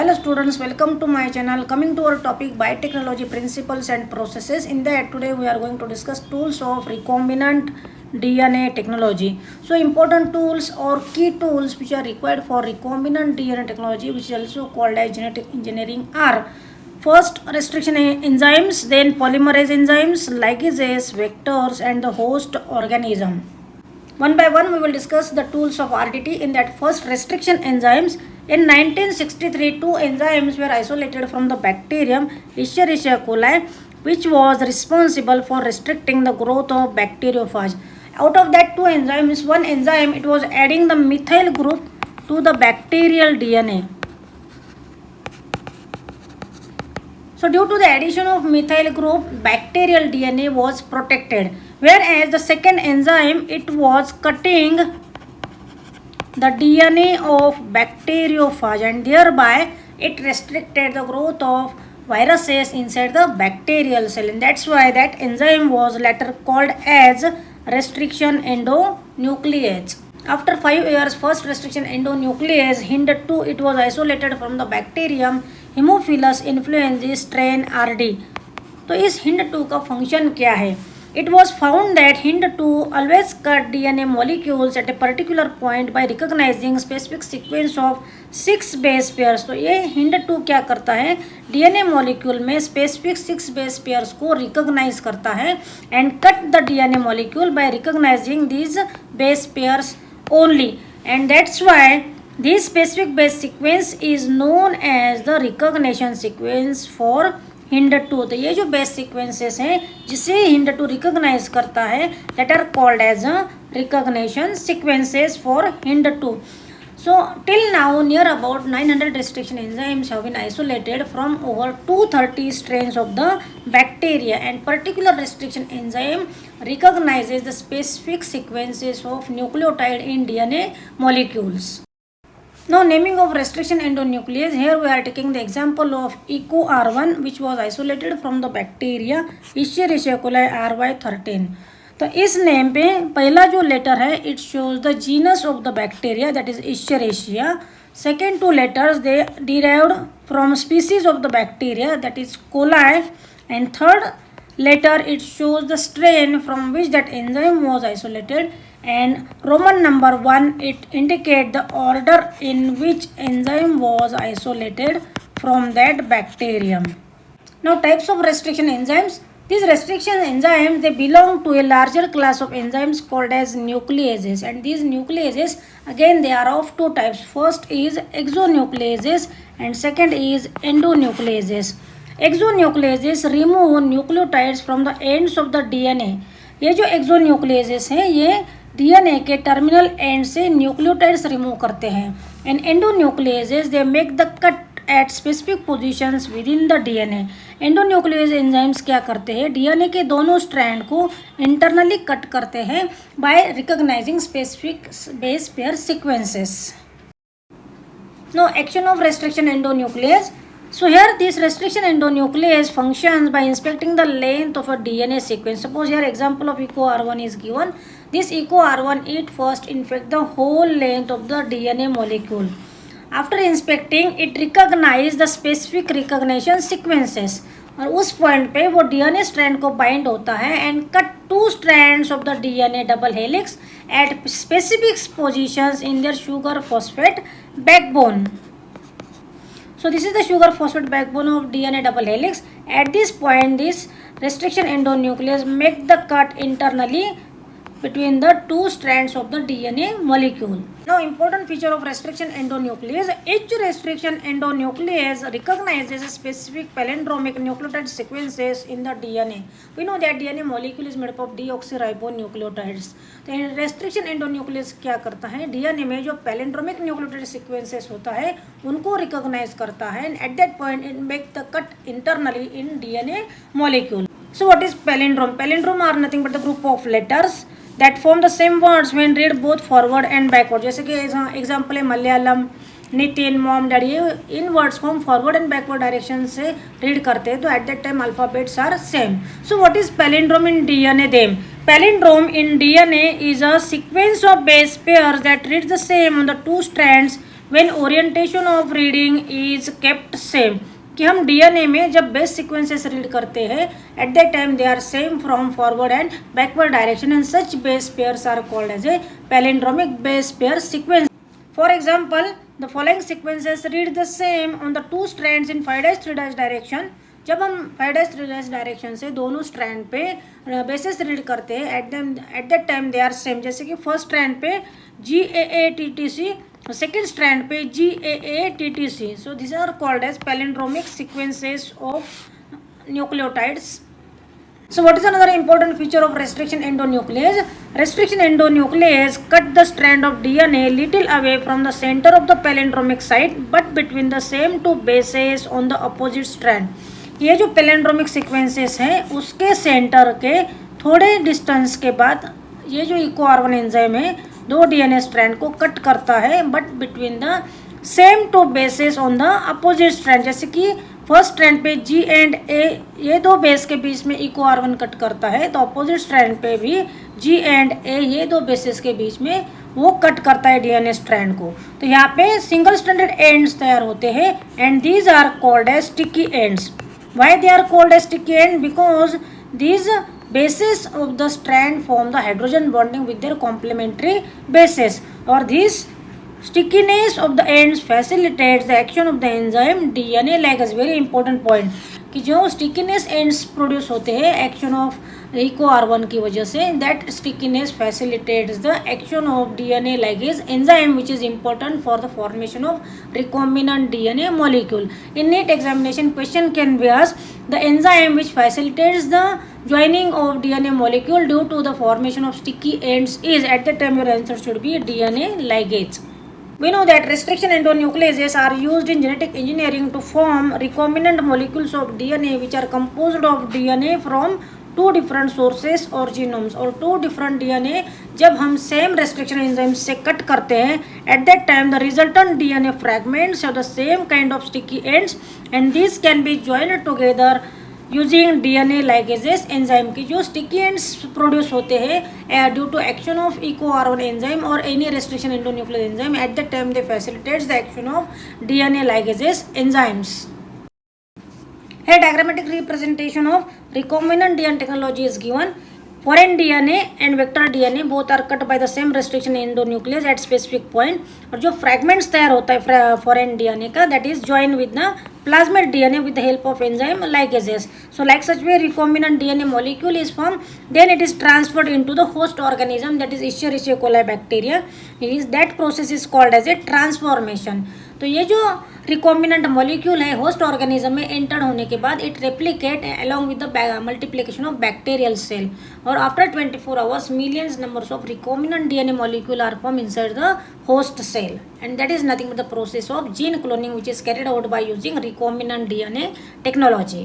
Hello students, welcome to my channel. Coming to our topic biotechnology principles and processes. In that today we are going to discuss tools of recombinant DNA technology. So important tools or key tools which are required for recombinant DNA technology, which is also called as genetic engineering, are first restriction enzymes, then polymerase enzymes, ligases, vectors and the host organism. One by one we will discuss the tools of RDT. In that first restriction enzymes, in 1963 two enzymes were isolated from the bacterium Escherichia coli, which was responsible for restricting the growth of bacteriophage. Out of that two enzymes, one enzyme it was adding the methyl group to the bacterial DNA. So due to the addition of methyl group, bacterial DNA was protected, whereas the second enzyme it was cutting the DNA of bacteriophage and thereby it restricted the growth of viruses inside the bacterial cell, and that's why that enzyme was later called as restriction endonuclease. After 5 years, first restriction endonuclease HIND2 it was isolated from the bacterium Haemophilus influenzae strain RD. तो इस HIND2 का function क्या है? It was found that HIND2 always cut DNA molecules at a particular point by recognizing specific sequence of 6 base pairs. तो ये HIND2 क्या करता है? DNA molecule में specific 6 base pairs को recognize करता है and cut the DNA molecule by recognizing these base pairs only, and that's why this specific base sequence is known as the recognition sequence for HIND2. तो ये जो base sequences हैं जिसे HIND2 recognise करता है that are called as recognition sequences for HIND2. So till now near about 900 restriction enzymes have been isolated from over 230 strains of the bacteria, and particular restriction enzyme recognizes the specific sequences of nucleotide in DNA molecules. Now naming of restriction endonuclease, here we are taking the example of EcoR1 which was isolated from the bacteria Escherichia coli RY13. तो इस name पे पहला जो letter है it shows the genus of the bacteria that is Escherichia. Second two letters they derived from species of the bacteria that is coli, and third letter it shows the strain from which that enzyme was isolated, and Roman number 1 it indicate the order in which enzyme was isolated from that bacterium. Now types of restriction enzymes. These restriction enzymes they belong to a larger class of enzymes called as nucleases, and these nucleases again they are of two types. First is exonucleases and second is endonucleases. Exonucleases remove nucleotides from the ends of the DNA. ये जो exonucleases हैं ये DNA के terminal end से nucleotides remove करते हैं, and endonucleases they make the cut at specific positions within the DNA. Endonuclease enzymes क्या करते हैं? डीएनए के दोनों स्ट्रैंड को इंटरनली कट करते हैं by recognizing specific base pair sequences. No action of restriction endonuclease. So here this restriction endonuclease functions by inspecting the length of a DNA sequence. Suppose here example of EcoR1 is given. This EcoR1 it first infect the whole length of the DNA molecule. After inspecting it recognize the specific recognition sequences. और उस point पे वो DNA strand को bind होता है and cut 2 strands of the DNA double helix at specific positions in their sugar phosphate backbone. So this is the sugar phosphate backbone of DNA double helix. At this point, this restriction endonuclease make the cut internally between the 2 strands of the DNA molecule. Now important feature of restriction endonuclease. Each restriction endonuclease recognizes a specific palindromic nucleotide sequences in the DNA. We know that DNA molecule is made up of deoxyribonucleotides. तो restriction endonuclease क्या करता है? DNA में जो palindromic nucleotide sequences होता है उनको recognize करता है, and at that point it make the cut internally in DNA molecule. So what is palindrome? Palindrome are nothing but the group of letters that form the same words when read both forward and backward. जैसे कि example है Malayalam, Nitin, mom, daddy, ये इन words को हम forward and backward direction से read करते हैं, तो at that time alphabets are same. So what is palindrome in DNA them? Palindrome in DNA is a sequence of base pairs that read the same on the 2 strands when orientation of reading is kept same, कि हम DNA में जब base sequences read करते हैं at that time they are same from forward and backward direction and such base pairs are called as a palindromic base pair sequence. For example the following sequences read the same on the 2 strands in 5'3' direction. जब हम 5'3' direction से दोनों strand पे basis read करते हैं at that time they are same. जैसे कि first strand पे GAATTC, second strand पे GAATTC. So these are called as palindromic sequences of nucleotides. So what is another important feature of restriction endonuclease? Restriction endonuclease cut the strand of DNA little away from the center of the palindromic site but between the same 2 bases on the opposite strand. ये जो palindromic sequences हैं उसके centre के थोड़े distance के बाद ये जो EcoR1 एंजाइम है 2 DNA स्ट्रैंड को कट करता है but between the same 2 bases on the opposite strand. जैसे कि फर्स्ट स्ट्रैंड पे G एंड A ये 2 बेस के बीच में EcoR1 कट करता है तो अपोजिट स्ट्रैंड पे भी G एंड A ये 2 बेसेस के बीच में वो कट करता है DNA स्ट्रैंड को. तो यहाँ पे सिंगल स्ट्रैंडेड एंड्स तैयार होते हैं and these are called as sticky ends. Why they are called as sticky end? Because these bases of the strand form the hydrogen bonding with their complementary bases, or this stickiness of the ends facilitates the action of the enzyme DNA ligase. Very important point कि जो stickiness ends produce होते हैं action of EcoR1 की वजह से, that stickiness facilitates the action of DNA ligase enzyme which is important for the formation of recombinant DNA molecule. In NEET examination question can be asked the enzyme which facilitates the joining of DNA molecule due to the formation of sticky ends is, at that time your answer should be DNA ligase. We know that restriction endonucleases are used in genetic engineering to form recombinant molecules of DNA which are composed of DNA from 2 different sources or genomes. और 2 different DNA जब हम same restriction enzymes से cut करते हैं at that time the resultant DNA fragments have the same kind of sticky ends and these can be joined together using DNA ligases enzyme की जो sticky ends produce होते हैं due to action of EcoR1 enzyme और any restriction endonuclease enzyme at the time they facilitates the action of DNA ligases enzymes. Here diagrammatic representation of recombinant DNA technology is given. Foreign DNA and vector DNA both are cut by the same restriction endonuclease at specific point. और जो fragments तैयार होता है foreign DNA का that is joined with the plasmid DNA with the help of enzyme ligases. So like such way recombinant DNA molecule is formed, then it is transferred into the host organism that is Escherichia coli bacteria. That process is called as a transformation. तो ये जो recombinant molecule है host organism में enter होने के बाद it replicate along with the multiplication of bacterial cell और after 24 hours millions numbers of recombinant DNA molecule are form inside the host cell and that is nothing but the process of gene cloning which is carried out by using recombinant DNA technology.